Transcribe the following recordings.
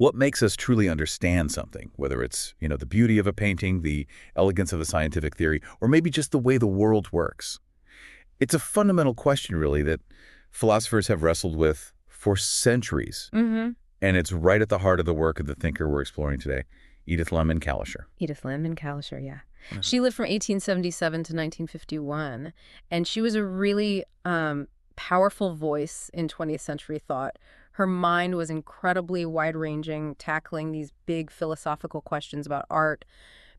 What makes us truly understand something, whether it's, the beauty of a painting, the elegance of a scientific theory, or maybe just the way the world works? It's a fundamental question, really, that philosophers have wrestled with for centuries. And it's right at the heart of the work of the thinker we're exploring today, Edith Lehman-Kalischer. Edith Lehman-Kalischer, yeah. Mhm. She lived from 1877 to 1951, and she was a really powerful voice in 20th century thought. Her mind was incredibly wide-ranging, tackling these big philosophical questions about art,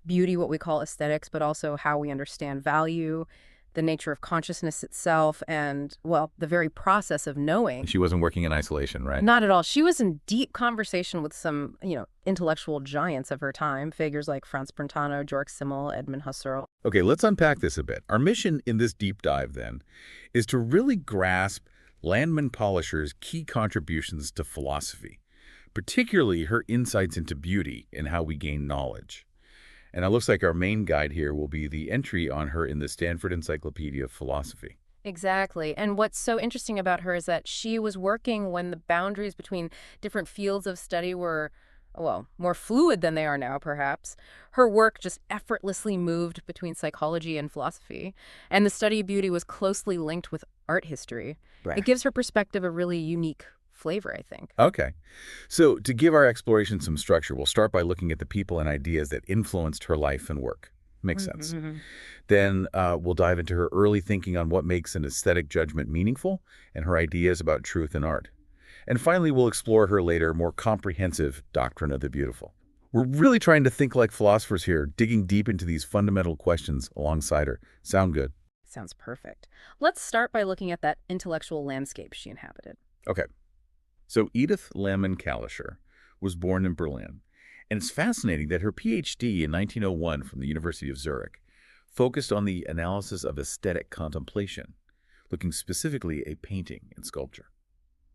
beauty, what we call aesthetics, but also how we understand value, the nature of consciousness itself, and, well, the very process of knowing. She wasn't working in isolation, right? Not at all. She was in deep conversation with some, intellectual giants of her time, figures like Franz Brentano, Georg Simmel, Edmund Husserl. Okay, let's unpack this a bit. Our mission in this deep dive, then, is to really grasp Lehman-Kalischer's key contributions to philosophy, particularly her insights into beauty and how we gain knowledge. And it looks like our main guide here will be the entry on her in the Stanford Encyclopedia of Philosophy. Exactly. And what's so interesting about her is that she was working when the boundaries between different fields of study were, well, more fluid than they are now, perhaps. Her work just effortlessly moved between psychology and philosophy, and the study of beauty was closely linked with art history. Right. It gives her perspective a really unique flavor, I think. Okay. So to give our exploration some structure, we'll start by looking at the people and ideas that influenced her life and work. Makes sense. Then we'll dive into her early thinking on what makes an aesthetic judgment meaningful and her ideas about truth in art. And finally, we'll explore her later, more comprehensive doctrine of the beautiful. We're really trying to think like philosophers here, digging deep into these fundamental questions alongside her. Sound good? Sounds perfect. Let's start by looking at that intellectual landscape she inhabited. Okay. So Edith Lehman-Kalischer was born in Berlin, and it's fascinating that her PhD in 1901 from the University of Zurich focused on the analysis of aesthetic contemplation, looking specifically at painting and sculpture.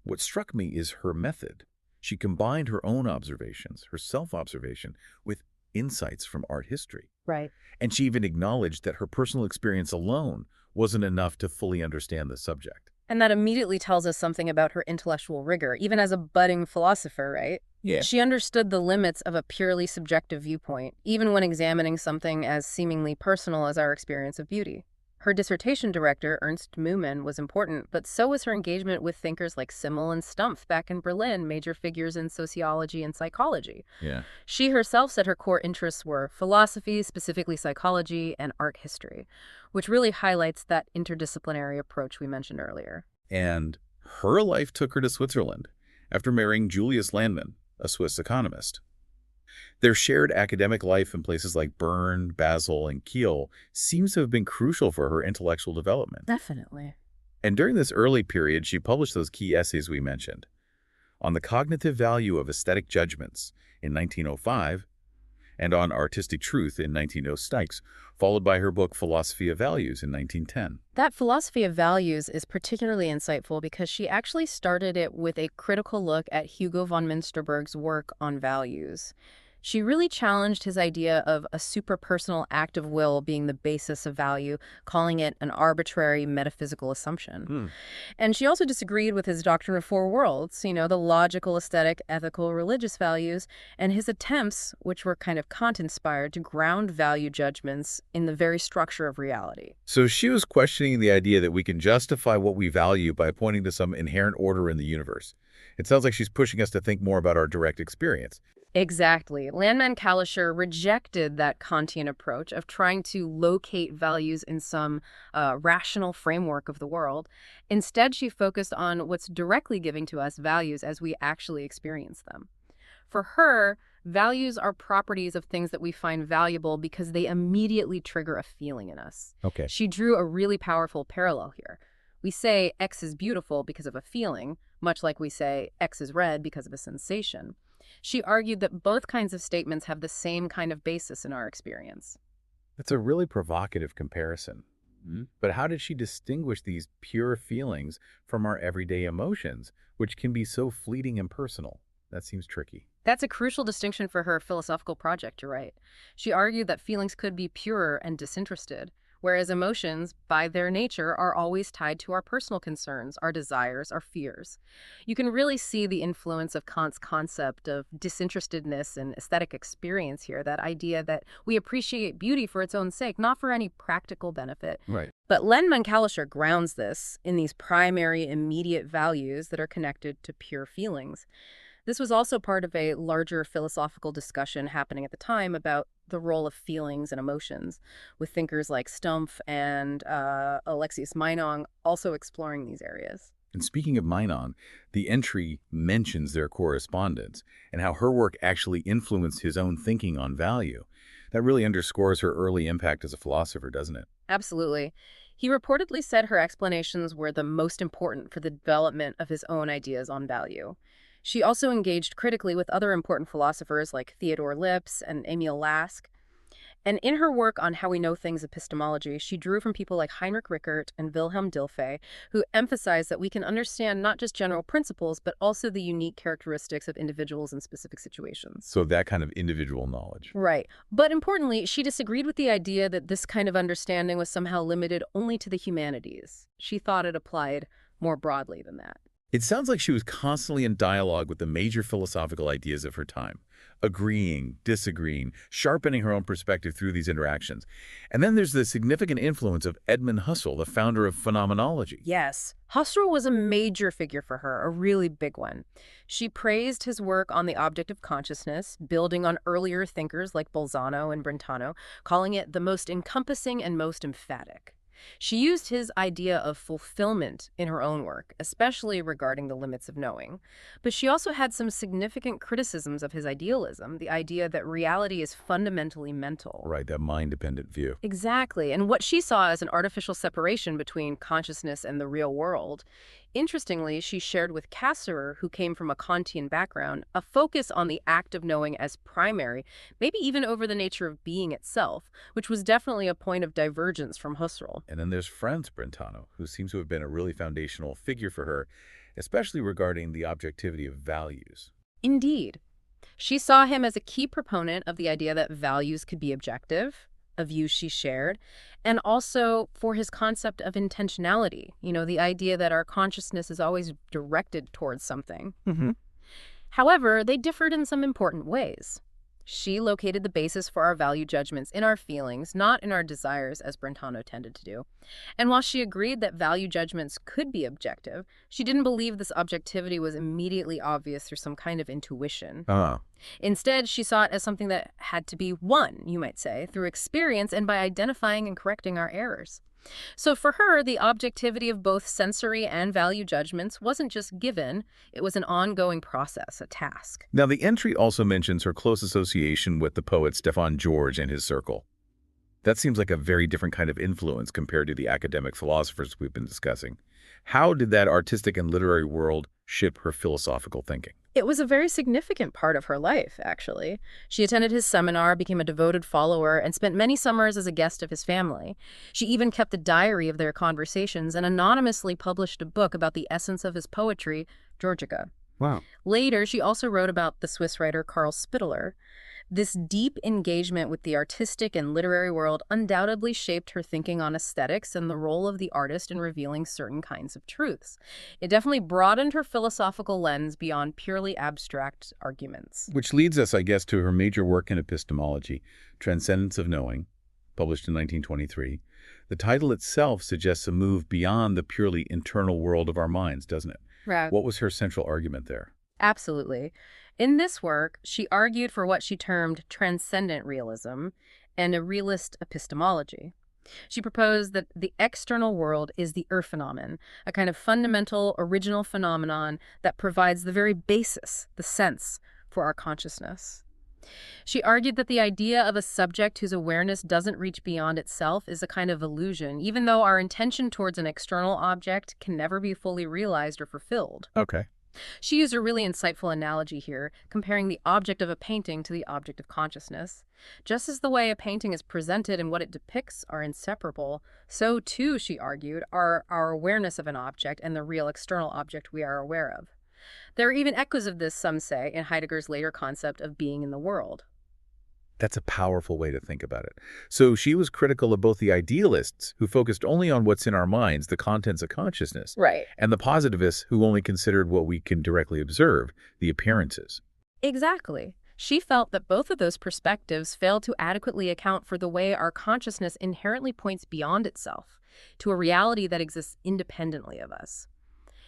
What struck me is her method. She combined her own observations, her self-observation, with insights from art history. Right. And she even acknowledged that her personal experience alone wasn't enough to fully understand the subject. And that immediately tells us something about her intellectual rigor, even as a budding philosopher, right? Yeah. She understood the limits of a purely subjective viewpoint, even when examining something as seemingly personal as our experience of beauty. Her dissertation director, Ernst Mühlmann, was important, but so was her engagement with thinkers like Simmel and Stumpf back in Berlin, major figures in sociology and psychology. Yeah. She herself said her core interests were philosophy, specifically psychology, and art history, which really highlights that interdisciplinary approach we mentioned earlier. And her life took her to Switzerland after marrying Julius Landmann, a Swiss economist. Their shared academic life in places like Bern, Basel, and Kiel seems to have been crucial for her intellectual development. Definitely. And during this early period, she published those key essays we mentioned on the cognitive value of aesthetic judgments in 1905 and on artistic truth in 1906, followed by her book Philosophy of Values in 1910. That philosophy of values is particularly insightful because she actually started it with a critical look at Hugo von Münsterberg's work on values. She really challenged his idea of a superpersonal act of will being the basis of value, calling it an arbitrary metaphysical assumption. And she also disagreed with his doctrine of four worlds, the logical, aesthetic, ethical, religious values, and his attempts, which were kind of Kant-inspired, to ground value judgments in the very structure of reality. So she was questioning the idea that we can justify what we value by pointing to some inherent order in the universe. It sounds like she's pushing us to think more about our direct experience. Exactly. Lehman-Kalischer rejected that Kantian approach of trying to locate values in some rational framework of the world. Instead, she focused on what's directly giving to us values as we actually experience them. For her, values are properties of things that we find valuable because they immediately trigger a feeling in us. Okay. She drew a really powerful parallel here. We say X is beautiful because of a feeling, much like we say X is red because of a sensation. She argued that both kinds of statements have the same kind of basis in our experience. That's a really provocative comparison. But how did she distinguish these pure feelings from our everyday emotions, which can be so fleeting and personal? That seems tricky. That's a crucial distinction for her philosophical project, you're right. She argued that feelings could be pure and disinterested, whereas emotions, by their nature, are always tied to our personal concerns, our desires, our fears. You can really see the influence of Kant's concept of disinterestedness and aesthetic experience here, that idea that we appreciate beauty for its own sake, not for any practical benefit. Right. But Lehman-Kalischer grounds this in these primary immediate values that are connected to pure feelings. This was also part of a larger philosophical discussion happening at the time about the role of feelings and emotions, with thinkers like Stumpf and Alexius Meinong also exploring these areas. And speaking of Meinong, the entry mentions their correspondence and how her work actually influenced his own thinking on value. That really underscores her early impact as a philosopher, doesn't it? Absolutely. He reportedly said her explanations were the most important for the development of his own ideas on value. She also engaged critically with other important philosophers like Theodore Lipps and Emil Lask. And in her work on How We Know Things epistemology, she drew from people like Heinrich Rickert and Wilhelm Dilthey, who emphasized that we can understand not just general principles, but also the unique characteristics of individuals in specific situations. So that kind of individual knowledge. Right. But importantly, she disagreed with the idea that this kind of understanding was somehow limited only to the humanities. She thought it applied more broadly than that. It sounds like she was constantly in dialogue with the major philosophical ideas of her time, agreeing, disagreeing, sharpening her own perspective through these interactions. And then there's the significant influence of Edmund Husserl, the founder of phenomenology. Yes, Husserl was a major figure for her, a really big one. She praised his work on the object of consciousness, building on earlier thinkers like Bolzano and Brentano, calling it the most encompassing and most emphatic. She used his idea of fulfillment in her own work, especially regarding the limits of knowing. But she also had some significant criticisms of his idealism, the idea that reality is fundamentally mental. Right, that mind-dependent view. Exactly, and what she saw as an artificial separation between consciousness and the real world. Interestingly, she shared with Cassirer, who came from a Kantian background, a focus on the act of knowing as primary, maybe even over the nature of being itself, which was definitely a point of divergence from Husserl. And then there's Franz Brentano, who seems to have been a really foundational figure for her, especially regarding the objectivity of values. Indeed. She saw him as a key proponent of the idea that values could be objective, a view she shared, and also for his concept of intentionality, the idea that our consciousness is always directed towards something. Mm-hmm. However, they differed in some important ways. She located the basis for our value judgments in our feelings, not in our desires, as Brentano tended to do. And while she agreed that value judgments could be objective, she didn't believe this objectivity was immediately obvious through some kind of intuition. Instead, she saw it as something that had to be won, you might say, through experience and by identifying and correcting our errors. So for her, the objectivity of both sensory and value judgments wasn't just given, it was an ongoing process, a task. Now, the entry also mentions her close association with the poet Stefan George and his circle. That seems like a very different kind of influence compared to the academic philosophers we've been discussing. How did that artistic and literary world shape her philosophical thinking? It was a very significant part of her life, actually. She attended his seminar, became a devoted follower, and spent many summers as a guest of his family. She even kept a diary of their conversations and anonymously published a book about the essence of his poetry, Georgica. Wow. Later, she also wrote about the Swiss writer Karl Spitteler. This deep engagement with the artistic and literary world undoubtedly shaped her thinking on aesthetics and the role of the artist in revealing certain kinds of truths. It definitely broadened her philosophical lens beyond purely abstract arguments. Which leads us, I guess, to her major work in epistemology, Transcendence of Knowing, published in 1923. The title itself suggests a move beyond the purely internal world of our minds, doesn't it? Right. What was her central argument there? Absolutely. In this work, she argued for what she termed transcendent realism and a realist epistemology. She proposed that the external world is the phenomenon, a kind of fundamental, original phenomenon that provides the very basis, the sense, for our consciousness. She argued that the idea of a subject whose awareness doesn't reach beyond itself is a kind of illusion, even though our intention towards an external object can never be fully realized or fulfilled. Okay. She used a really insightful analogy here, comparing the object of a painting to the object of consciousness. Just as the way a painting is presented and what it depicts are inseparable, so too, she argued, are our awareness of an object and the real external object we are aware of. There are even echoes of this, some say, in Heidegger's later concept of being in the world. That's a powerful way to think about it. So she was critical of both the idealists, who focused only on what's in our minds, the contents of consciousness, Right. and the positivists, who only considered what we can directly observe, the appearances. Exactly. She felt that both of those perspectives failed to adequately account for the way our consciousness inherently points beyond itself, to a reality that exists independently of us.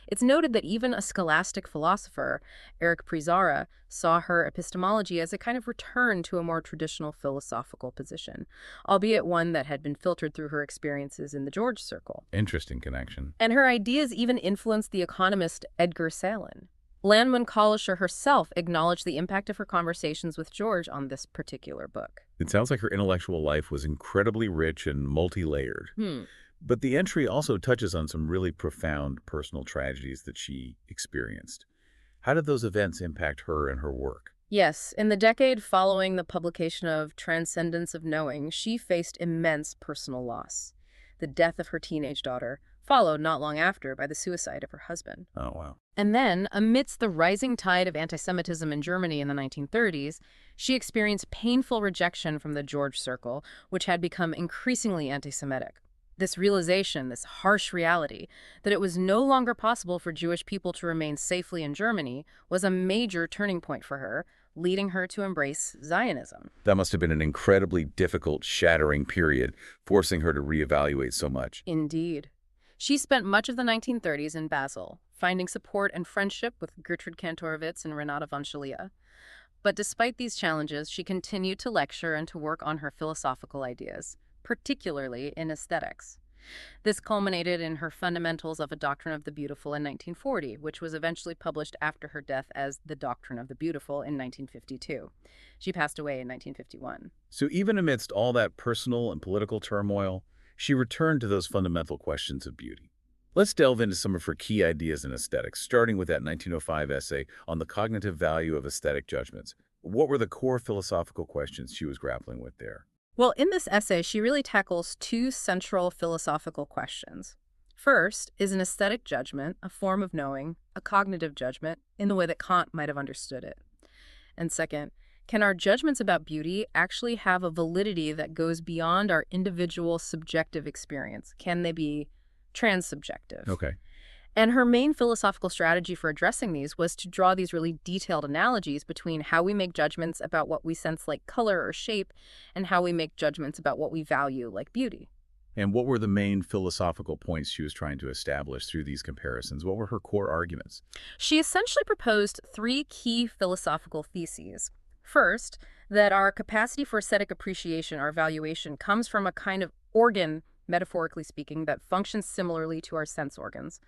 It's noted that even a scholastic philosopher, Eric Prizarra, saw her epistemology as a kind of return to a more traditional philosophical position, albeit one that had been filtered through her experiences in the George Circle. Interesting connection. And her ideas even influenced the economist Edgar Salin. Landman Collisher herself acknowledged the impact of her conversations with George on this particular book. It sounds like her intellectual life was incredibly rich and multi-layered. But the entry also touches on some really profound personal tragedies that she experienced. How did those events impact her and her work? Yes, in the decade following the publication of Transcendence of Knowing, she faced immense personal loss. The death of her teenage daughter, followed not long after by the suicide of her husband. Oh, wow. And then, amidst the rising tide of anti-Semitism in Germany in the 1930s, she experienced painful rejection from the George Circle, which had become increasingly anti-Semitic. This realization, this harsh reality, that it was no longer possible for Jewish people to remain safely in Germany was a major turning point for her, leading her to embrace Zionism. That must have been an incredibly difficult, shattering period, forcing her to reevaluate so much. Indeed. She spent much of the 1930s in Basel, finding support and friendship with Gertrude Kantorowicz and Renata von Schalia. But despite these challenges, she continued to lecture and to work on her philosophical ideas, particularly in aesthetics. This culminated in her Fundamentals of a Doctrine of the Beautiful in 1940, which was eventually published after her death as The Doctrine of the Beautiful in 1952. She passed away in 1951. So even amidst all that personal and political turmoil, she returned to those fundamental questions of beauty. Let's delve into some of her key ideas in aesthetics, starting with that 1905 essay on the cognitive value of aesthetic judgments. What were the core philosophical questions she was grappling with there? Well, in this essay, she really tackles two central philosophical questions. First, is an aesthetic judgment a form of knowing, a cognitive judgment, in the way that Kant might have understood it? And second, can our judgments about beauty actually have a validity that goes beyond our individual subjective experience? Can they be transsubjective? Okay. And her main philosophical strategy for addressing these was to draw these really detailed analogies between how we make judgments about what we sense like color or shape and how we make judgments about what we value like beauty. And what were the main philosophical points she was trying to establish through these comparisons? What were her core arguments? She essentially proposed three key philosophical theses. First, that our capacity for aesthetic appreciation or valuation comes from a kind of organ, metaphorically speaking, that functions similarly to our sense organs.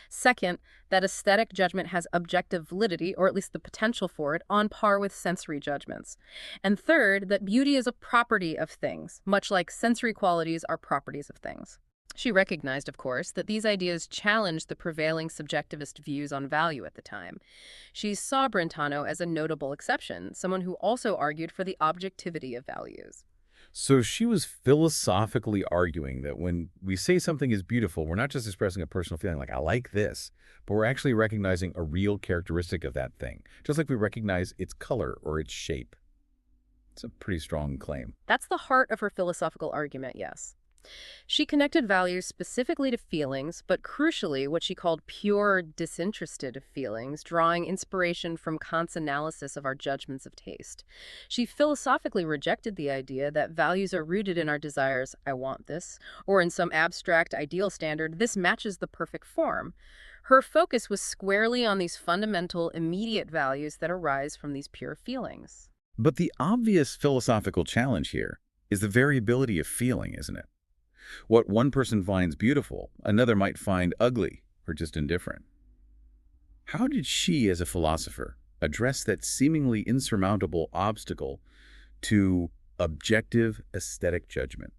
Second, that aesthetic judgment has objective validity, or at least the potential for it, on par with sensory judgments. And third, that beauty is a property of things, much like sensory qualities are properties of things. She recognized, of course, that these ideas challenged the prevailing subjectivist views on value at the time. She saw Brentano as a notable exception, someone who also argued for the objectivity of values. So she was philosophically arguing that when we say something is beautiful, we're not just expressing a personal feeling like, I like this, but we're actually recognizing a real characteristic of that thing, just like we recognize its color or its shape. It's a pretty strong claim. That's the heart of her philosophical argument, yes. She connected values specifically to feelings, but crucially what she called pure, disinterested feelings, drawing inspiration from Kant's analysis of our judgments of taste. She philosophically rejected the idea that values are rooted in our desires, I want this, or in some abstract ideal standard, this matches the perfect form. Her focus was squarely on these fundamental, immediate values that arise from these pure feelings. But the obvious philosophical challenge here is the variability of feeling, isn't it? What one person finds beautiful, another might find ugly or just indifferent. How did she, as a philosopher, address that seemingly insurmountable obstacle to objective aesthetic judgment?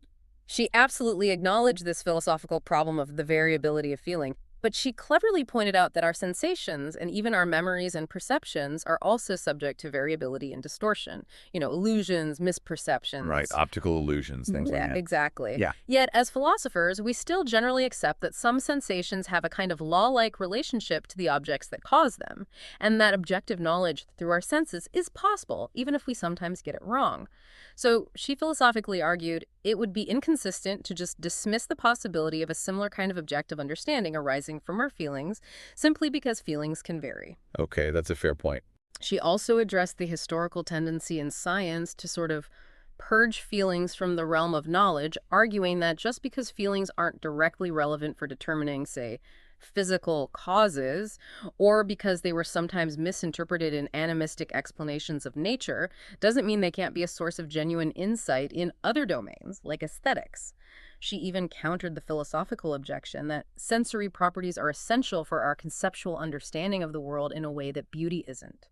She absolutely acknowledged this philosophical problem of the variability of feeling. But she cleverly pointed out that our sensations and even our memories and perceptions are also subject to variability and distortion. Illusions, Right, misperceptions. optical illusions, things like Yeah, that. exactly. Yeah. Yet, as philosophers, we still generally accept that some sensations have a kind of law-like relationship to the objects that cause them, and that objective knowledge through our senses is possible, even if we sometimes get it wrong. So, she philosophically argued it would be inconsistent to just dismiss the possibility of a similar kind of objective understanding arising from our feelings, simply because feelings can vary. Okay, that's a fair point. She also addressed the historical tendency in science to sort of purge feelings from the realm of knowledge, arguing that just because feelings aren't directly relevant for determining, say, physical causes, or because they were sometimes misinterpreted in animistic explanations of nature, doesn't mean they can't be a source of genuine insight in other domains, like aesthetics. She even countered the philosophical objection that sensory properties are essential for our conceptual understanding of the world in a way that beauty isn't.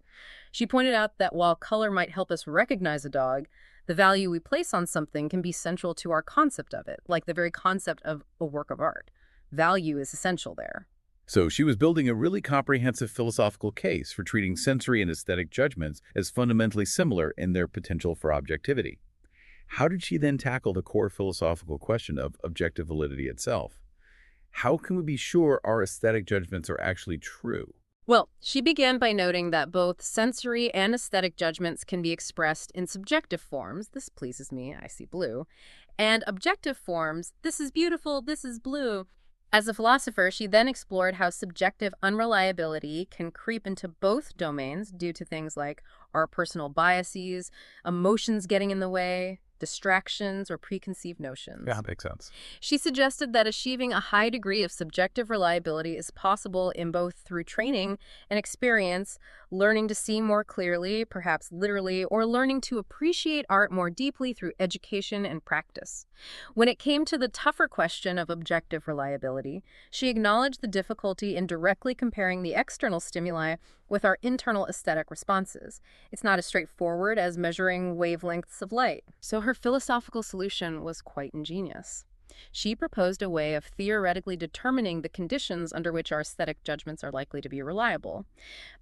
She pointed out that while color might help us recognize a dog, the value we place on something can be central to our concept of it, like the very concept of a work of art. Value is essential there. So she was building a really comprehensive philosophical case for treating sensory and aesthetic judgments as fundamentally similar in their potential for objectivity. How did she then tackle the core philosophical question of objective validity itself? How can we be sure our aesthetic judgments are actually true? Well, she began by noting that both sensory and aesthetic judgments can be expressed in subjective forms, this pleases me, I see blue, and objective forms, this is beautiful, this is blue. As a philosopher, she then explored how subjective unreliability can creep into both domains due to things like our personal biases, emotions getting in the way, distractions, or preconceived notions. Yeah, makes sense. She suggested that achieving a high degree of subjective reliability is possible in both through training and experience, learning to see more clearly, perhaps literally, or learning to appreciate art more deeply through education and practice. When it came to the tougher question of objective reliability, she acknowledged the difficulty in directly comparing the external stimuli with our internal aesthetic responses. It's not as straightforward as measuring wavelengths of light. So her philosophical solution was quite ingenious. She proposed a way of theoretically determining the conditions under which our aesthetic judgments are likely to be reliable.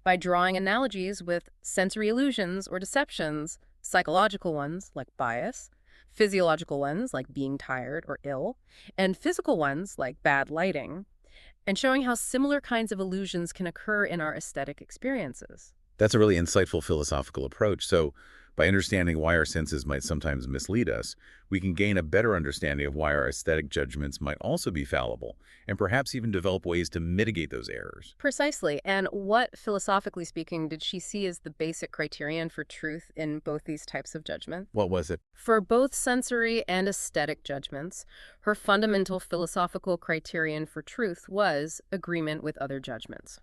By drawing analogies with sensory illusions or deceptions, psychological ones like bias, physiological ones like being tired or ill, and physical ones like bad lighting, and showing how similar kinds of illusions can occur in our aesthetic experiences. That's a really insightful philosophical approach. So, by understanding why our senses might sometimes mislead us, we can gain a better understanding of why our aesthetic judgments might also be fallible, and perhaps even develop ways to mitigate those errors. Precisely. And what, philosophically speaking, did she see as the basic criterion for truth in both these types of judgment? What was it? For both sensory and aesthetic judgments, her fundamental philosophical criterion for truth was agreement with other judgments.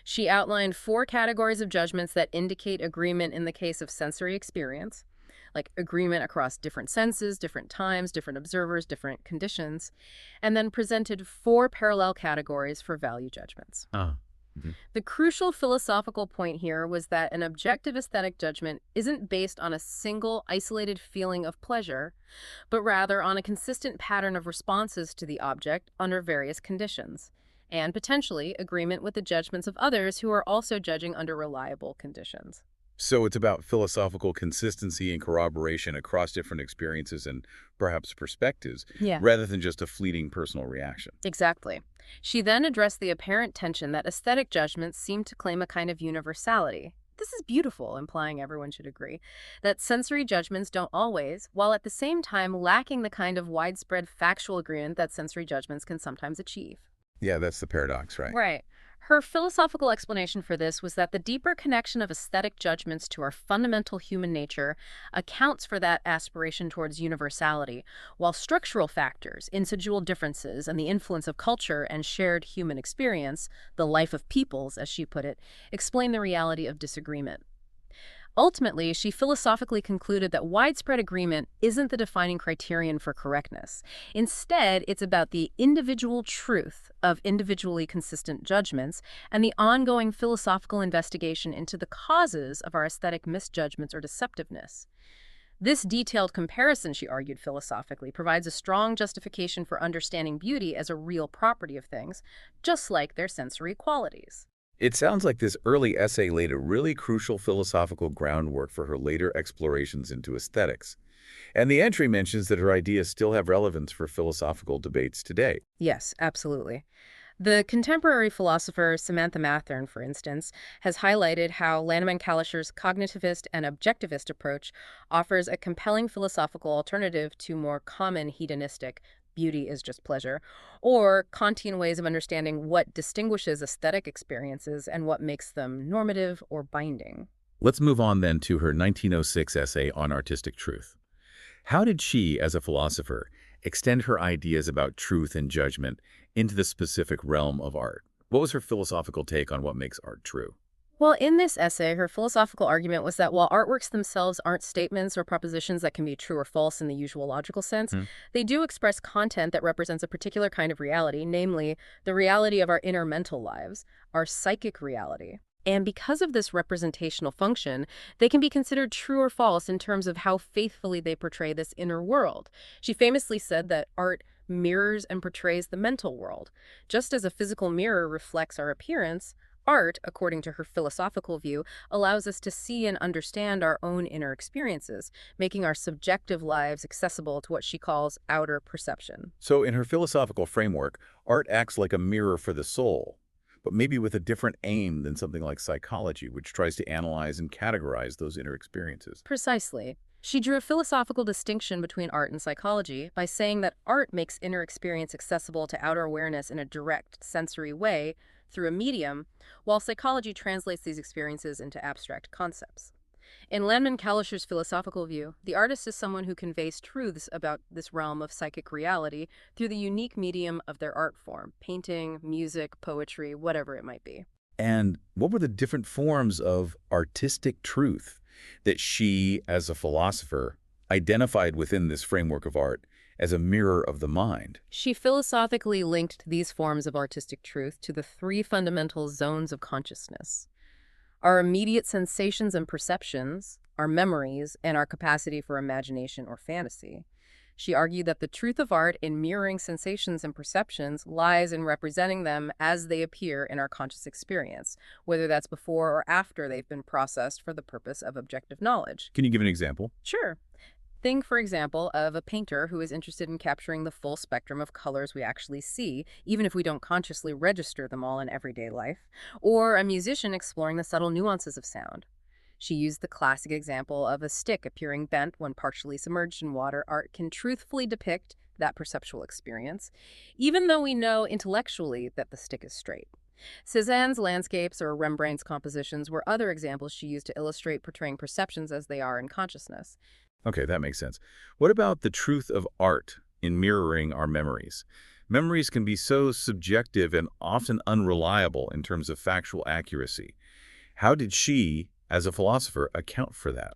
She outlined 4 categories of judgments that indicate agreement in the case of sensory experience, like agreement across different senses, different times, different observers, different conditions, and then presented 4 parallel categories for value judgments. The crucial philosophical point here was that an objective aesthetic judgment isn't based on a single isolated feeling of pleasure, but rather on a consistent pattern of responses to the object under various conditions, and potentially agreement with the judgments of others who are also judging under reliable conditions. So it's about philosophical consistency and corroboration across different experiences and perhaps perspectives, Yeah. rather than just a fleeting personal reaction. Exactly. She then addressed the apparent tension that aesthetic judgments seem to claim a kind of universality. This is beautiful, implying everyone should agree, that sensory judgments don't always, while at the same time lacking the kind of widespread factual agreement that sensory judgments can sometimes achieve. Yeah, that's the paradox, right? Right. Her philosophical explanation for this was that the deeper connection of aesthetic judgments to our fundamental human nature accounts for that aspiration towards universality, while structural factors, individual differences, and the influence of culture and shared human experience, the life of peoples, as she put it, explain the reality of disagreement. Ultimately, she philosophically concluded that widespread agreement isn't the defining criterion for correctness. Instead, it's about the individual truth of individually consistent judgments and the ongoing philosophical investigation into the causes of our aesthetic misjudgments or deceptiveness. This detailed comparison, she argued philosophically, provides a strong justification for understanding beauty as a real property of things, just like their sensory qualities. It sounds like this early essay laid a really crucial philosophical groundwork for her later explorations into aesthetics. And the entry mentions that her ideas still have relevance for philosophical debates today. Yes, absolutely. The contemporary philosopher Samantha Mathern, for instance, has highlighted how Lanneman Kalischer's cognitivist and objectivist approach offers a compelling philosophical alternative to more common hedonistic beauty is just pleasure, or Kantian ways of understanding what distinguishes aesthetic experiences and what makes them normative or binding. Let's move on then to her 1906 essay on artistic truth. How did she, as a philosopher, extend her ideas about truth and judgment into the specific realm of art? What was her philosophical take on what makes art true? Well, in this essay, her philosophical argument was that while artworks themselves aren't statements or propositions that can be true or false in the usual logical sense, they do express content that represents a particular kind of reality, namely the reality of our inner mental lives, our psychic reality. And because of this representational function, they can be considered true or false in terms of how faithfully they portray this inner world. She famously said that art mirrors and portrays the mental world. Just as a physical mirror reflects our appearance, art, according to her philosophical view, allows us to see and understand our own inner experiences, making our subjective lives accessible to what she calls outer perception. So in her philosophical framework, art acts like a mirror for the soul, but maybe with a different aim than something like psychology, which tries to analyze and categorize those inner experiences. Precisely. She drew a philosophical distinction between art and psychology by saying that art makes inner experience accessible to outer awareness in a direct, sensory way through a medium, while psychology translates these experiences into abstract concepts. In Lanneman Kalischer's philosophical view, the artist is someone who conveys truths about this realm of psychic reality through the unique medium of their art form, painting, music, poetry, whatever it might be. And what were the different forms of artistic truth that she, as a philosopher, identified within this framework of art as a mirror of the mind? She philosophically linked these forms of artistic truth to the three fundamental zones of consciousness: our immediate sensations and perceptions, our memories, and our capacity for imagination or fantasy. She argued that the truth of art in mirroring sensations and perceptions lies in representing them as they appear in our conscious experience, whether that's before or after they've been processed for the purpose of objective knowledge. Can you give an example? Sure. Think, for example, of a painter who is interested in capturing the full spectrum of colors we actually see, even if we don't consciously register them all in everyday life, or a musician exploring the subtle nuances of sound. She used the classic example of a stick appearing bent when partially submerged in water. Art can truthfully depict that perceptual experience, even though we know intellectually that the stick is straight. Cézanne's landscapes or Rembrandt's compositions were other examples she used to illustrate portraying perceptions as they are in consciousness. Okay, that makes sense. What about the truth of art in mirroring our memories? Memories can be so subjective and often unreliable in terms of factual accuracy. How did she, as a philosopher, account for that?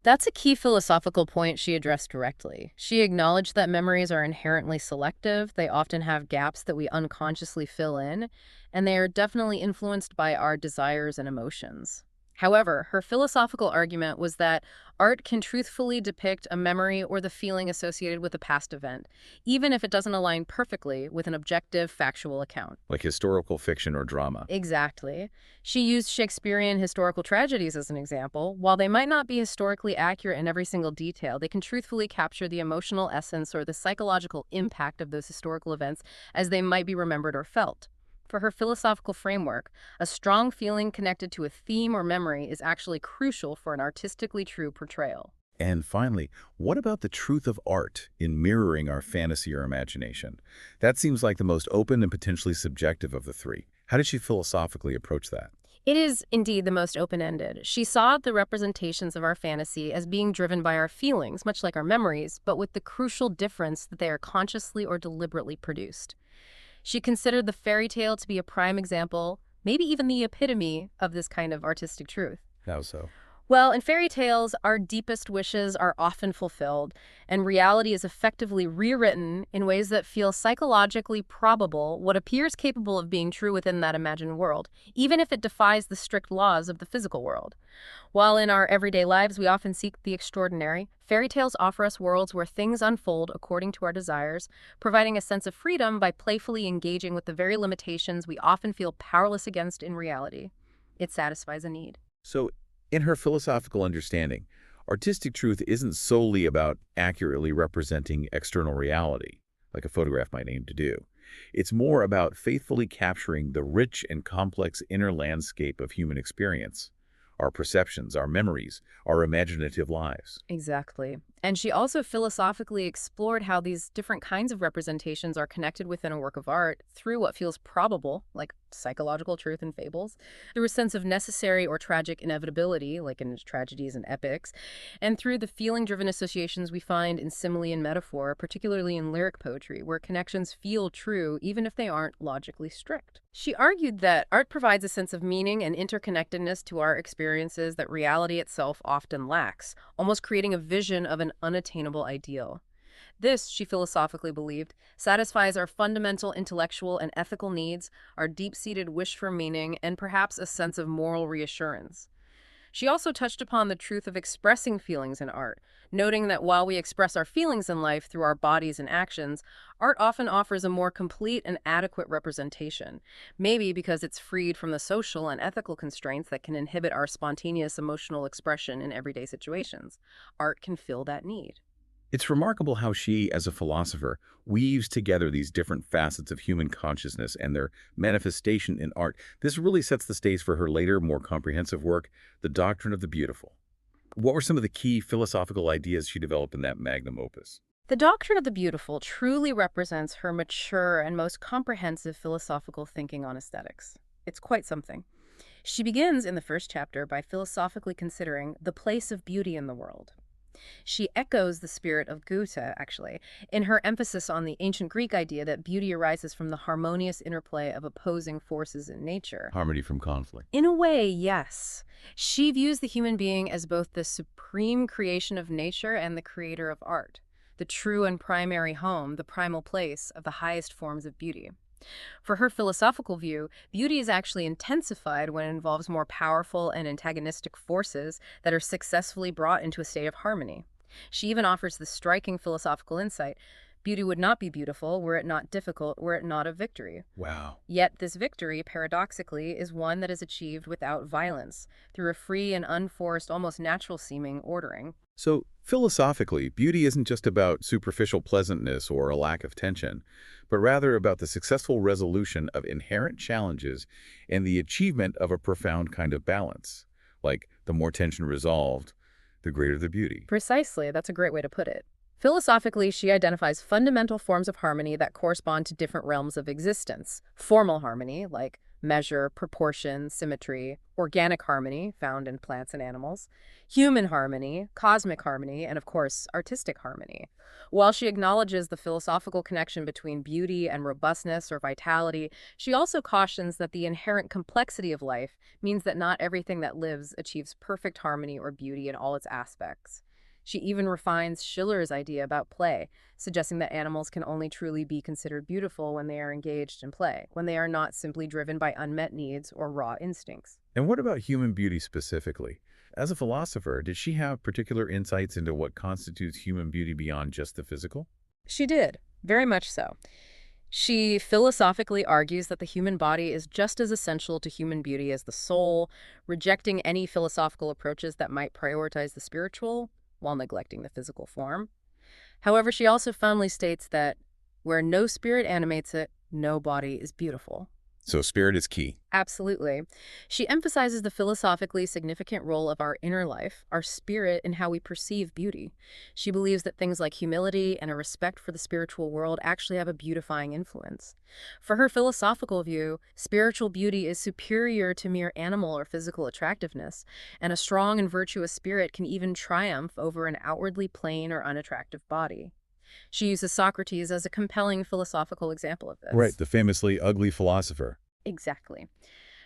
That's a key philosophical point she addressed directly. She acknowledged that memories are inherently selective, they often have gaps that we unconsciously fill in, and they are definitely influenced by our desires and emotions. However, her philosophical argument was that art can truthfully depict a memory or the feeling associated with a past event, even if it doesn't align perfectly with an objective, factual account. Like historical fiction or drama? Exactly. She used Shakespearean historical tragedies as an example. While they might not be historically accurate in every single detail, they can truthfully capture the emotional essence or the psychological impact of those historical events as they might be remembered or felt. For her philosophical framework, a strong feeling connected to a theme or memory is actually crucial for an artistically true portrayal. And finally, what about the truth of art in mirroring our fantasy or imagination? That seems like the most open and potentially subjective of the three. How did she philosophically approach that? It is indeed the most open-ended. She saw the representations of our fantasy as being driven by our feelings, much like our memories, but with the crucial difference that they are consciously or deliberately produced. She considered the fairy tale to be a prime example, maybe even the epitome of this kind of artistic truth. How so? Well, in fairy tales, our deepest wishes are often fulfilled, and reality is effectively rewritten in ways that feel psychologically probable, what appears capable of being true within that imagined world, even if it defies the strict laws of the physical world. While in our everyday lives we often seek the extraordinary, fairy tales offer us worlds where things unfold according to our desires, providing a sense of freedom by playfully engaging with the very limitations we often feel powerless against in reality. It satisfies a need. So, in her philosophical understanding, artistic truth isn't solely about accurately representing external reality, like a photograph might aim to do. It's more about faithfully capturing the rich and complex inner landscape of human experience, our perceptions, our memories, our imaginative lives. Exactly. And she also philosophically explored how these different kinds of representations are connected within a work of art through what feels probable, like psychological truth in fables, through a sense of necessary or tragic inevitability, like in tragedies and epics, and through the feeling-driven associations we find in simile and metaphor, particularly in lyric poetry, where connections feel true even if they aren't logically strict. She argued that art provides a sense of meaning and interconnectedness to our experiences that reality itself often lacks, almost creating a vision of an unattainable ideal. This, she philosophically believed, satisfies our fundamental intellectual and ethical needs, our deep-seated wish for meaning, and perhaps a sense of moral reassurance. She also touched upon the truth of expressing feelings in art, noting that while we express our feelings in life through our bodies and actions, art often offers a more complete and adequate representation, maybe because it's freed from the social and ethical constraints that can inhibit our spontaneous emotional expression in everyday situations. Art can fill that need. It's remarkable how she, as a philosopher, weaves together these different facets of human consciousness and their manifestation in art. This really sets the stage for her later, more comprehensive work, The Doctrine of the Beautiful. What were some of the key philosophical ideas she developed in that magnum opus? The Doctrine of the Beautiful truly represents her mature and most comprehensive philosophical thinking on aesthetics. It's quite something. She begins in the first chapter by philosophically considering the place of beauty in the world. She echoes the spirit of Goethe, actually, in her emphasis on the ancient Greek idea that beauty arises from the harmonious interplay of opposing forces in nature. Harmony from conflict. In a way, yes. She views the human being as both the supreme creation of nature and the creator of art, the true and primary home, the primal place of the highest forms of beauty. For her philosophical view, beauty is actually intensified when it involves more powerful and antagonistic forces that are successfully brought into a state of harmony. She even offers the striking philosophical insight: beauty would not be beautiful were it not difficult, were it not a victory. Wow. Yet this victory, paradoxically, is one that is achieved without violence, through a free and unforced, almost natural-seeming ordering. So, philosophically, beauty isn't just about superficial pleasantness or a lack of tension, but rather about the successful resolution of inherent challenges and the achievement of a profound kind of balance. Like, the more tension resolved, the greater the beauty. Precisely, that's a great way to put it. Philosophically, she identifies fundamental forms of harmony that correspond to different realms of existence. Formal harmony, like measure, proportion, symmetry; organic harmony, found in plants and animals; human harmony, cosmic harmony; and of course, artistic harmony. While she acknowledges the philosophical connection between beauty and robustness or vitality, she also cautions that the inherent complexity of life means that not everything that lives achieves perfect harmony or beauty in all its aspects. She even refines Schiller's idea about play, suggesting that animals can only truly be considered beautiful when they are engaged in play, when they are not simply driven by unmet needs or raw instincts. And what about human beauty specifically? As a philosopher, did she have particular insights into what constitutes human beauty beyond just the physical? She did, very much so. She philosophically argues that the human body is just as essential to human beauty as the soul, rejecting any philosophical approaches that might prioritize the spiritual while neglecting the physical form. However, she also firmly states that where no spirit animates it, no body is beautiful. So spirit is key. Absolutely. She emphasizes the philosophically significant role of our inner life, our spirit, in how we perceive beauty. She believes that things like humility and a respect for the spiritual world actually have a beautifying influence. For her philosophical view, spiritual beauty is superior to mere animal or physical attractiveness, and a strong and virtuous spirit can even triumph over an outwardly plain or unattractive body. She uses Socrates as a compelling philosophical example of this. Right, the famously ugly philosopher. Exactly.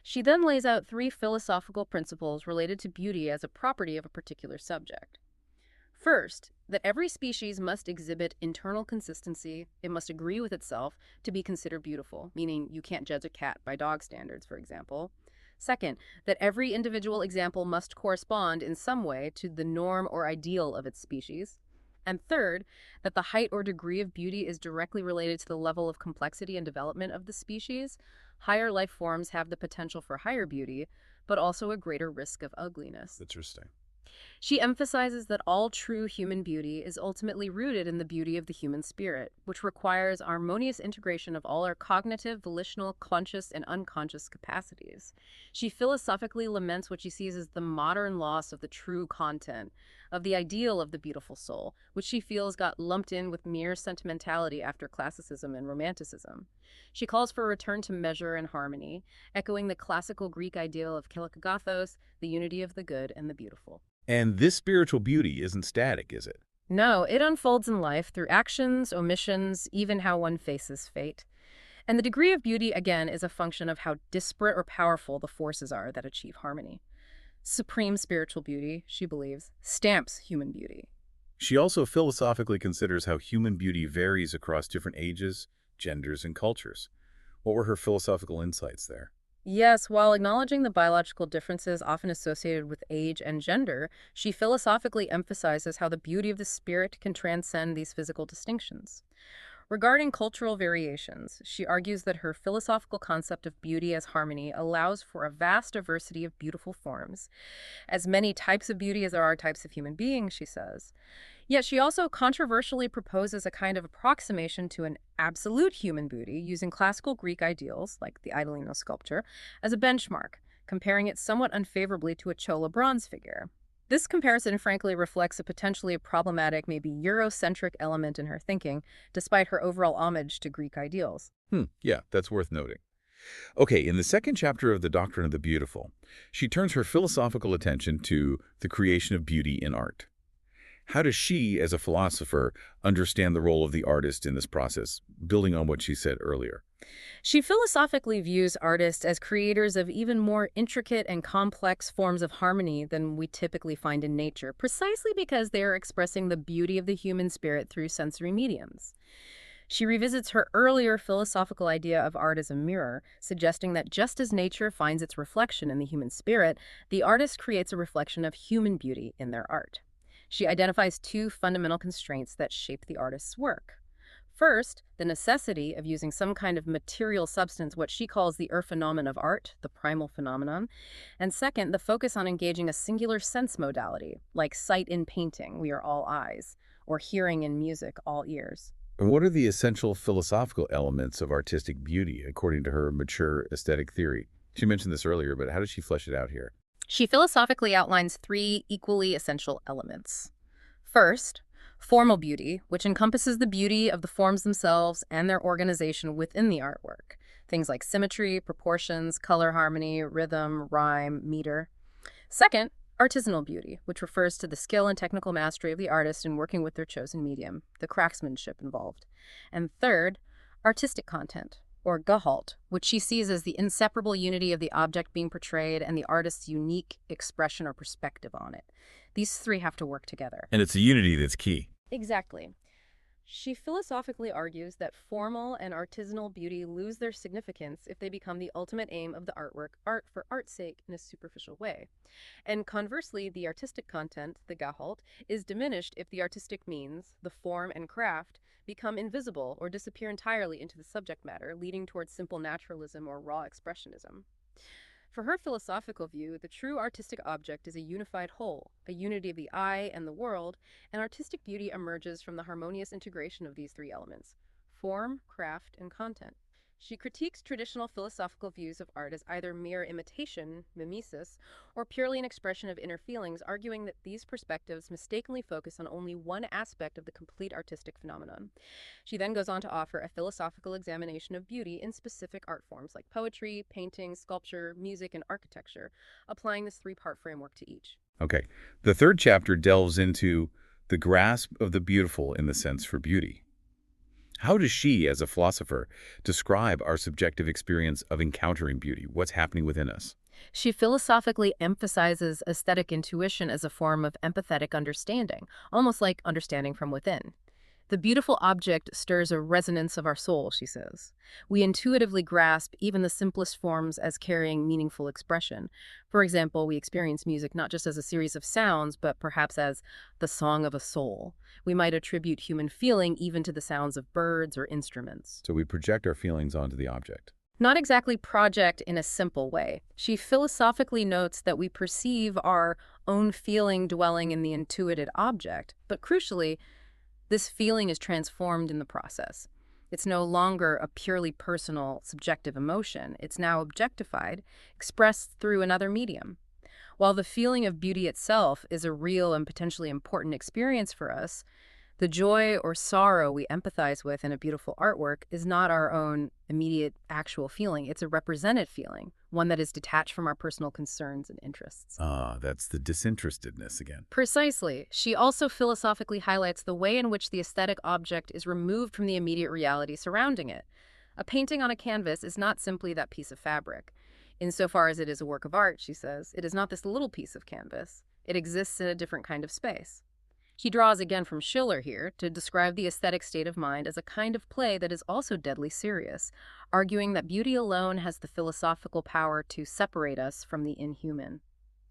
She then lays out three philosophical principles related to beauty as a property of a particular subject. First, that every species must exhibit internal consistency, it must agree with itself to be considered beautiful, meaning you can't judge a cat by dog standards, for example. Second, that every individual example must correspond in some way to the norm or ideal of its species. And third, that the height or degree of beauty is directly related to the level of complexity and development of the species. Higher life forms have the potential for higher beauty, but also a greater risk of ugliness. Interesting. She emphasizes that all true human beauty is ultimately rooted in the beauty of the human spirit, which requires harmonious integration of all our cognitive, volitional, conscious, and unconscious capacities. She philosophically laments what she sees as the modern loss of the true content, of the ideal of the beautiful soul, which she feels got lumped in with mere sentimentality after classicism and romanticism. She calls for a return to measure and harmony, echoing the classical Greek ideal of kalligathos, the unity of the good and the beautiful. And this spiritual beauty isn't static, is it? No, it unfolds in life through actions, omissions, even how one faces fate. And the degree of beauty, again, is a function of how disparate or powerful the forces are that achieve harmony. Supreme spiritual beauty, she believes, stamps human beauty. She also philosophically considers how human beauty varies across different ages, genders, and cultures. What were her philosophical insights there? Yes, while acknowledging the biological differences often associated with age and gender, she philosophically emphasizes how the beauty of the spirit can transcend these physical distinctions. Regarding cultural variations, she argues that her philosophical concept of beauty as harmony allows for a vast diversity of beautiful forms. As many types of beauty as there are types of human beings, she says. Yet she also controversially proposes a kind of approximation to an absolute human beauty using classical Greek ideals, like the Idolino sculpture, as a benchmark, comparing it somewhat unfavorably to a Chola bronze figure. This comparison frankly reflects a potentially problematic, maybe Eurocentric element in her thinking, despite her overall homage to Greek ideals. Yeah, that's worth noting. Okay, in the second chapter of The Doctrine of the Beautiful, she turns her philosophical attention to the creation of beauty in art. How does she, as a philosopher, understand the role of the artist in this process, building on what she said earlier? She philosophically views artists as creators of even more intricate and complex forms of harmony than we typically find in nature, precisely because they are expressing the beauty of the human spirit through sensory mediums. She revisits her earlier philosophical idea of art as a mirror, suggesting that just as nature finds its reflection in the human spirit, the artist creates a reflection of human beauty in their art. She identifies two fundamental constraints that shape the artist's work. First, the necessity of using some kind of material substance, what she calls the phenomenon of art, the primal phenomenon. And second, the focus on engaging a singular sense modality, like sight in painting, we are all eyes, or hearing in music, all ears. And what are the essential philosophical elements of artistic beauty, according to her mature aesthetic theory? She mentioned this earlier, but how does she flesh it out here? She philosophically outlines three equally essential elements. First, formal beauty, which encompasses the beauty of the forms themselves and their organization within the artwork. Things like symmetry, proportions, color harmony, rhythm, rhyme, meter. Second, artisanal beauty, which refers to the skill and technical mastery of the artist in working with their chosen medium, the craftsmanship involved. And third, artistic content, or Gehalt, which she sees as the inseparable unity of the object being portrayed and the artist's unique expression or perspective on it. These three have to work together. And it's the unity that's key. Exactly. She philosophically argues that formal and artisanal beauty lose their significance if they become the ultimate aim of the artwork, art for art's sake, in a superficial way. And conversely, the artistic content, the Gehalt, is diminished if the artistic means, the form and craft, become invisible or disappear entirely into the subject matter, leading towards simple naturalism or raw expressionism. For her philosophical view, the true artistic object is a unified whole, a unity of the eye and the world, and artistic beauty emerges from the harmonious integration of these three elements: form, craft, and content. She critiques traditional philosophical views of art as either mere imitation, mimesis, or purely an expression of inner feelings, arguing that these perspectives mistakenly focus on only one aspect of the complete artistic phenomenon. She then goes on to offer a philosophical examination of beauty in specific art forms like poetry, painting, sculpture, music, and architecture, applying this three-part framework to each. Okay. The third chapter delves into the grasp of the beautiful in the sense for beauty. How does she, as a philosopher, describe our subjective experience of encountering beauty? What's happening within us? She philosophically emphasizes aesthetic intuition as a form of empathetic understanding, almost like understanding from within. The beautiful object stirs a resonance of our soul, she says. We intuitively grasp even the simplest forms as carrying meaningful expression. For example, we experience music not just as a series of sounds, but perhaps as the song of a soul. We might attribute human feeling even to the sounds of birds or instruments. So we project our feelings onto the object. Not exactly project in a simple way. She philosophically notes that we perceive our own feeling dwelling in the intuited object, but crucially, this feeling is transformed in the process. It's no longer a purely personal, subjective emotion. It's now objectified, expressed through another medium. While the feeling of beauty itself is a real and potentially important experience for us, the joy or sorrow we empathize with in a beautiful artwork is not our own immediate actual feeling. It's a represented feeling, one that is detached from our personal concerns and interests. Ah, that's the disinterestedness again. Precisely. She also philosophically highlights the way in which the aesthetic object is removed from the immediate reality surrounding it. A painting on a canvas is not simply that piece of fabric. Insofar as it is a work of art, she says, it is not this little piece of canvas. It exists in a different kind of space. He draws again from Schiller here to describe the aesthetic state of mind as a kind of play that is also deadly serious, arguing that beauty alone has the philosophical power to separate us from the inhuman.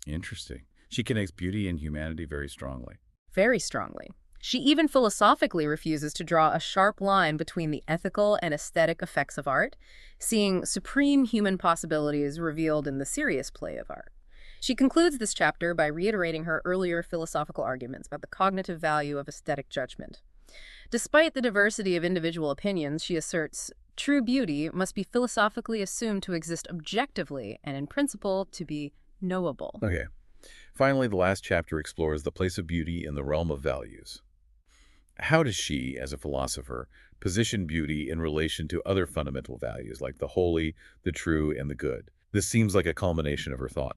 Interesting. She connects beauty and humanity very strongly. Very strongly. She even philosophically refuses to draw a sharp line between the ethical and aesthetic effects of art, seeing supreme human possibilities revealed in the serious play of art. She concludes this chapter by reiterating her earlier philosophical arguments about the cognitive value of aesthetic judgment. Despite the diversity of individual opinions, she asserts, true beauty must be philosophically assumed to exist objectively and in principle to be knowable. Okay. Finally, the last chapter explores the place of beauty in the realm of values. How does she, as a philosopher, position beauty in relation to other fundamental values like the holy, the true, and the good? This seems like a culmination of her thought.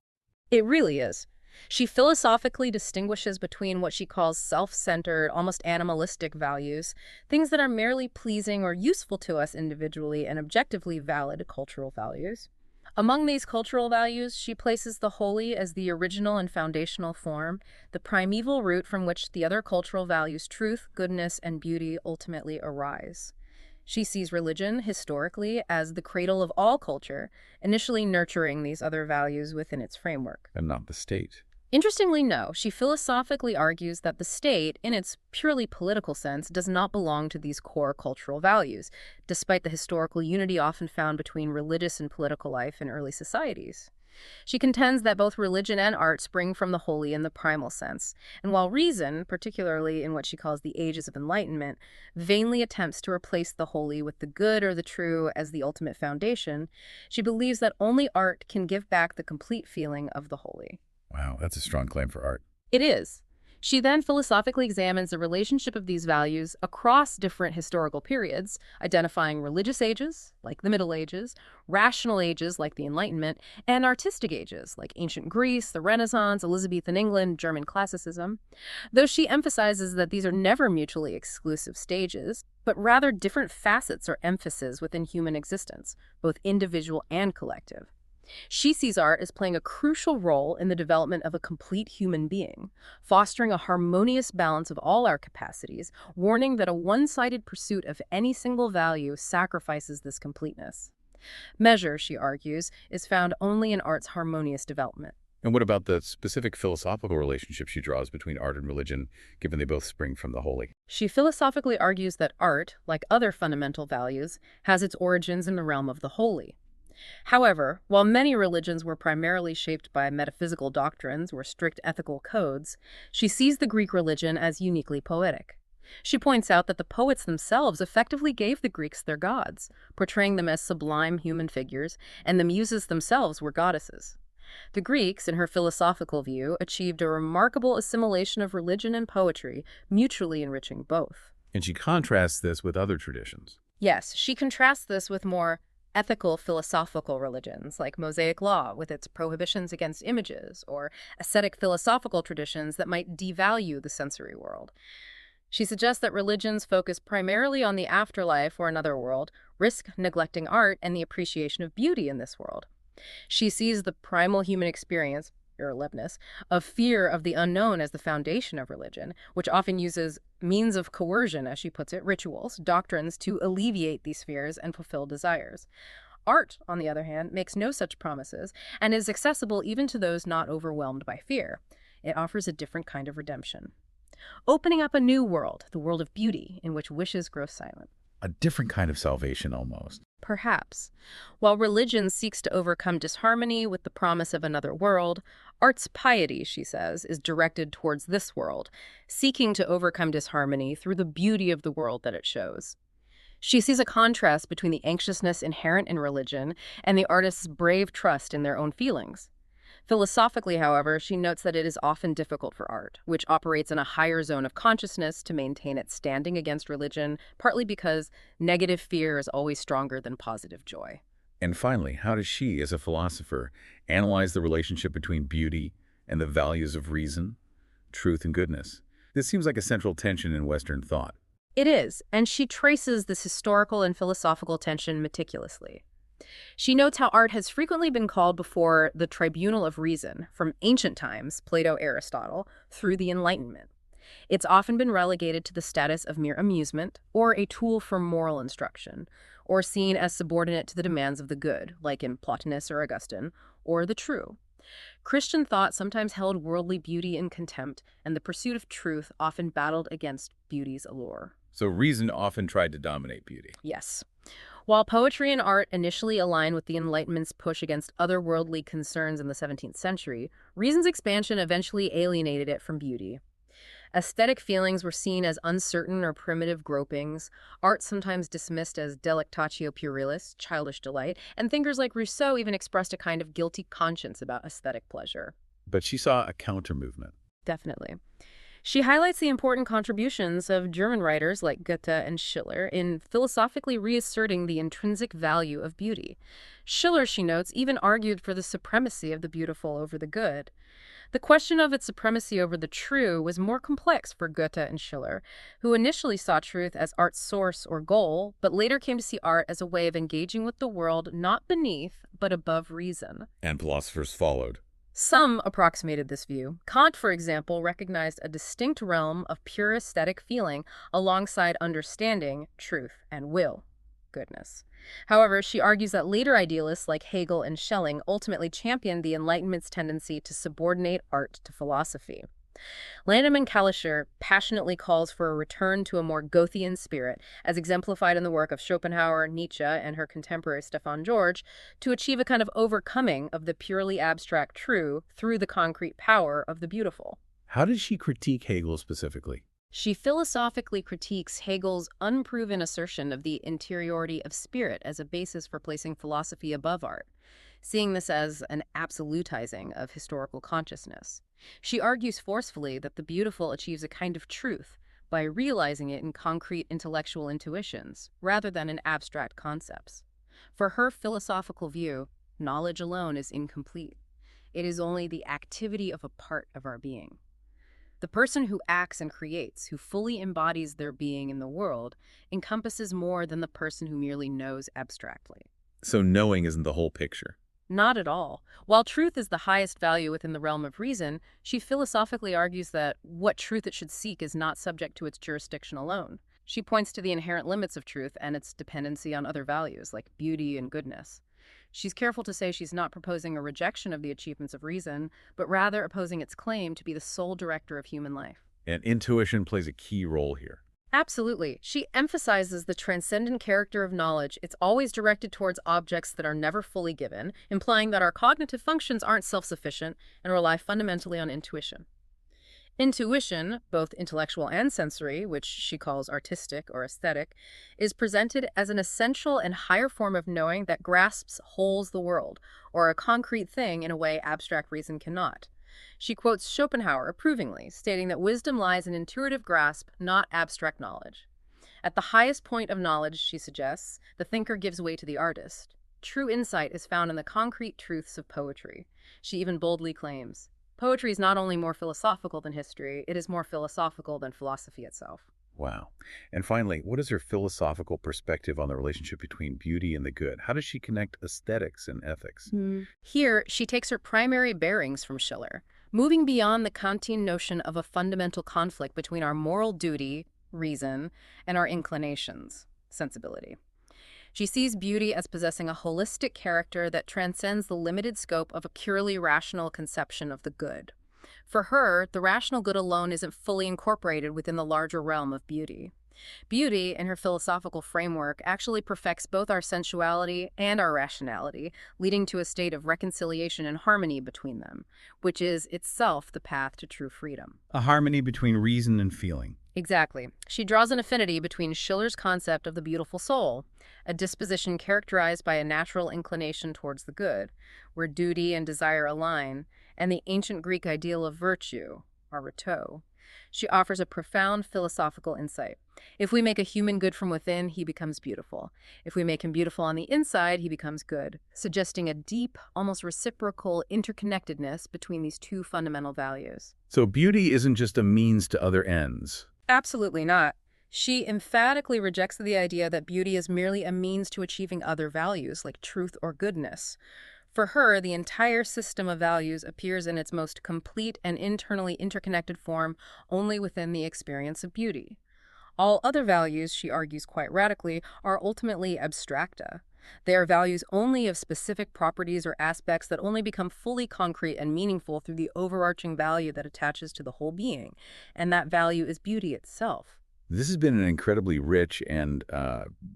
It really is. She philosophically distinguishes between what she calls self-centered, almost animalistic values, things that are merely pleasing or useful to us individually, and objectively valid cultural values. Among these cultural values, she places the holy as the original and foundational form, the primeval root from which the other cultural values, truth, goodness, and beauty, ultimately arise. She sees religion, historically, as the cradle of all culture, initially nurturing these other values within its framework. And not the state. Interestingly, no. She philosophically argues that the state, in its purely political sense, does not belong to these core cultural values, despite the historical unity often found between religious and political life in early societies. She contends that both religion and art spring from the holy in the primal sense, and while reason, particularly in what she calls the ages of enlightenment, vainly attempts to replace the holy with the good or the true as the ultimate foundation, she believes that only art can give back the complete feeling of the holy. Wow, that's a strong claim for art. It is. She then philosophically examines the relationship of these values across different historical periods, identifying religious ages, like the Middle Ages, rational ages, like the Enlightenment, and artistic ages, like ancient Greece, the Renaissance, Elizabethan England, German classicism. Though she emphasizes that these are never mutually exclusive stages, but rather different facets or emphases within human existence, both individual and collective. She sees art as playing a crucial role in the development of a complete human being, fostering a harmonious balance of all our capacities, warning that a one-sided pursuit of any single value sacrifices this completeness. Measure, she argues, is found only in art's harmonious development. And what about the specific philosophical relationship she draws between art and religion, given they both spring from the holy? She philosophically argues that art, like other fundamental values, has its origins in the realm of the holy. However, while many religions were primarily shaped by metaphysical doctrines or strict ethical codes, she sees the Greek religion as uniquely poetic. She points out that the poets themselves effectively gave the Greeks their gods, portraying them as sublime human figures, and the muses themselves were goddesses. The Greeks, in her philosophical view, achieved a remarkable assimilation of religion and poetry, mutually enriching both. And she contrasts this with other traditions. Yes, she contrasts this with more ethical philosophical religions like Mosaic law with its prohibitions against images, or ascetic philosophical traditions that might devalue the sensory world. She suggests that religions focus primarily on the afterlife or another world, risk neglecting art and the appreciation of beauty in this world. She sees the primal human experience, irrelevantness, of fear of the unknown as the foundation of religion, which often uses means of coercion, as she puts it, rituals, doctrines to alleviate these fears and fulfill desires. Art, on the other hand, makes no such promises and is accessible even to those not overwhelmed by fear. It offers a different kind of redemption, opening up a new world, the world of beauty, in which wishes grow silent. A different kind of salvation almost. Perhaps. While religion seeks to overcome disharmony with the promise of another world, art's piety, she says, is directed towards this world, seeking to overcome disharmony through the beauty of the world that it shows. She sees a contrast between the anxiousness inherent in religion and the artist's brave trust in their own feelings. Philosophically, however, she notes that it is often difficult for art, which operates in a higher zone of consciousness, to maintain its standing against religion, partly because negative fear is always stronger than positive joy. And finally, how does she, as a philosopher, analyze the relationship between beauty and the values of reason, truth, and goodness? This seems like a central tension in Western thought. It is, and she traces this historical and philosophical tension meticulously. She notes how art has frequently been called before the tribunal of reason, from ancient times, Plato, Aristotle, through the Enlightenment. It's often been relegated to the status of mere amusement, or a tool for moral instruction, or seen as subordinate to the demands of the good, like in Plotinus or Augustine, or the true. Christian thought sometimes held worldly beauty in contempt, and the pursuit of truth often battled against beauty's allure. So reason often tried to dominate beauty. Yes. While poetry and art initially align with the Enlightenment's push against otherworldly concerns in the 17th century, reason's expansion eventually alienated it from beauty. Aesthetic feelings were seen as uncertain or primitive gropings, art sometimes dismissed as delectatio puerilis, childish delight, and thinkers like Rousseau even expressed a kind of guilty conscience about aesthetic pleasure. But she saw a counter-movement. Definitely. She highlights the important contributions of German writers like Goethe and Schiller in philosophically reasserting the intrinsic value of beauty. Schiller, she notes, even argued for the supremacy of the beautiful over the good. The question of its supremacy over the true was more complex for Goethe and Schiller, who initially saw truth as art's source or goal, but later came to see art as a way of engaging with the world not beneath, but above reason. And philosophers followed. Some approximated this view. Kant, for example, recognized a distinct realm of pure aesthetic feeling alongside understanding, truth, and will, goodness. However, she argues that later idealists like Hegel and Schelling ultimately championed the Enlightenment's tendency to subordinate art to philosophy. Landemann Kalischer passionately calls for a return to a more Goethean spirit, as exemplified in the work of Schopenhauer, Nietzsche, and her contemporary Stefan George, to achieve a kind of overcoming of the purely abstract true through the concrete power of the beautiful. How did she critique Hegel specifically? She philosophically critiques Hegel's unproven assertion of the interiority of spirit as a basis for placing philosophy above art, seeing this as an absolutizing of historical consciousness. She argues forcefully that the beautiful achieves a kind of truth by realizing it in concrete intellectual intuitions, rather than in abstract concepts. For her philosophical view, knowledge alone is incomplete. It is only the activity of a part of our being. The person who acts and creates, who fully embodies their being in the world, encompasses more than the person who merely knows abstractly. So knowing isn't the whole picture. Not at all. While truth is the highest value within the realm of reason, she philosophically argues that what truth it should seek is not subject to its jurisdiction alone. She points to the inherent limits of truth and its dependency on other values, like beauty and goodness. She's careful to say she's not proposing a rejection of the achievements of reason, but rather opposing its claim to be the sole director of human life. And intuition plays a key role here. Absolutely. She emphasizes the transcendent character of knowledge. It's always directed towards objects that are never fully given, implying that our cognitive functions aren't self-sufficient and rely fundamentally on intuition. Intuition, both intellectual and sensory, which she calls artistic or aesthetic, is presented as an essential and higher form of knowing that grasps, holds the world, or a concrete thing in a way abstract reason cannot. She quotes Schopenhauer approvingly, stating that wisdom lies in intuitive grasp, not abstract knowledge. At the highest point of knowledge, she suggests, the thinker gives way to the artist. True insight is found in the concrete truths of poetry. She even boldly claims, poetry is not only more philosophical than history, it is more philosophical than philosophy itself. Wow. And finally, what is her philosophical perspective on the relationship between beauty and the good? How does she connect aesthetics and ethics? Here, she takes her primary bearings from Schiller, moving beyond the Kantian notion of a fundamental conflict between our moral duty, reason, and our inclinations, sensibility. She sees beauty as possessing a holistic character that transcends the limited scope of a purely rational conception of the good. For her, the rational good alone isn't fully incorporated within the larger realm of beauty. Beauty, in her philosophical framework, actually perfects both our sensuality and our rationality, leading to a state of reconciliation and harmony between them, which is itself the path to true freedom. A harmony between reason and feeling. Exactly. She draws an affinity between Schiller's concept of the beautiful soul, a disposition characterized by a natural inclination towards the good, where duty and desire align, and the ancient Greek ideal of virtue, arete. She offers a profound philosophical insight. If we make a human good from within, he becomes beautiful. If we make him beautiful on the inside, he becomes good, suggesting a deep, almost reciprocal interconnectedness between these two fundamental values. So beauty isn't just a means to other ends. Absolutely not. She emphatically rejects the idea that beauty is merely a means to achieving other values, like truth or goodness. For her, the entire system of values appears in its most complete and internally interconnected form only within the experience of beauty. All other values, she argues quite radically, are ultimately abstracta. They are values only of specific properties or aspects that only become fully concrete and meaningful through the overarching value that attaches to the whole being, and that value is beauty itself. This has been an incredibly rich and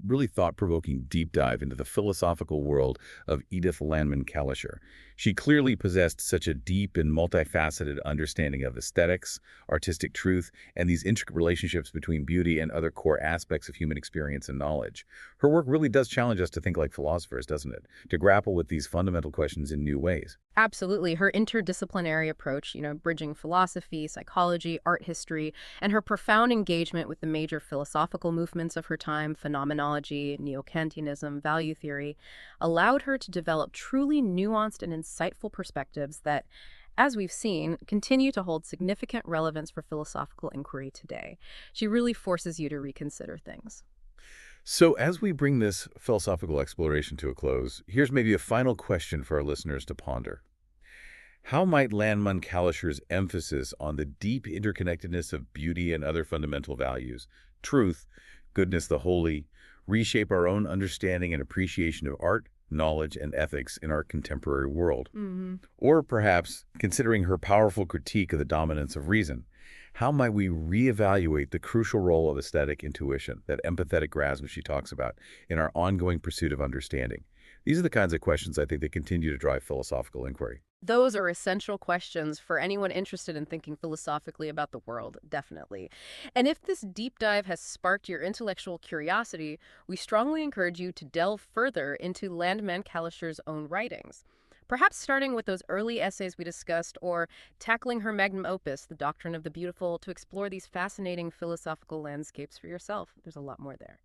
really thought-provoking deep dive into the philosophical world of Edith Landman Kalischer. She clearly possessed such a deep and multifaceted understanding of aesthetics, artistic truth, and these intricate relationships between beauty and other core aspects of human experience and knowledge. Her work really does challenge us to think like philosophers, doesn't it? To grapple with these fundamental questions in new ways. Absolutely. Her interdisciplinary approach, bridging philosophy, psychology, art history, and her profound engagement with the major philosophical movements of her time, phenomenology, neo-Kantianism, value theory, allowed her to develop truly nuanced and insightful perspectives that, as we've seen, continue to hold significant relevance for philosophical inquiry today. She really forces you to reconsider things. So as we bring this philosophical exploration to a close, here's maybe a final question for our listeners to ponder. How might Landman Kalischer's emphasis on the deep interconnectedness of beauty and other fundamental values, truth, goodness, the holy, reshape our own understanding and appreciation of art, knowledge, and ethics in our contemporary world? Or perhaps, considering her powerful critique of the dominance of reason, how might we reevaluate the crucial role of aesthetic intuition, that empathetic grasp she talks about, in our ongoing pursuit of understanding? These are the kinds of questions I think that continue to drive philosophical inquiry. Those are essential questions for anyone interested in thinking philosophically about the world, definitely. And if this deep dive has sparked your intellectual curiosity, we strongly encourage you to delve further into Landman Kalischer's own writings. Perhaps starting with those early essays we discussed, or tackling her magnum opus, The Doctrine of the Beautiful, to explore these fascinating philosophical landscapes for yourself. There's a lot more there.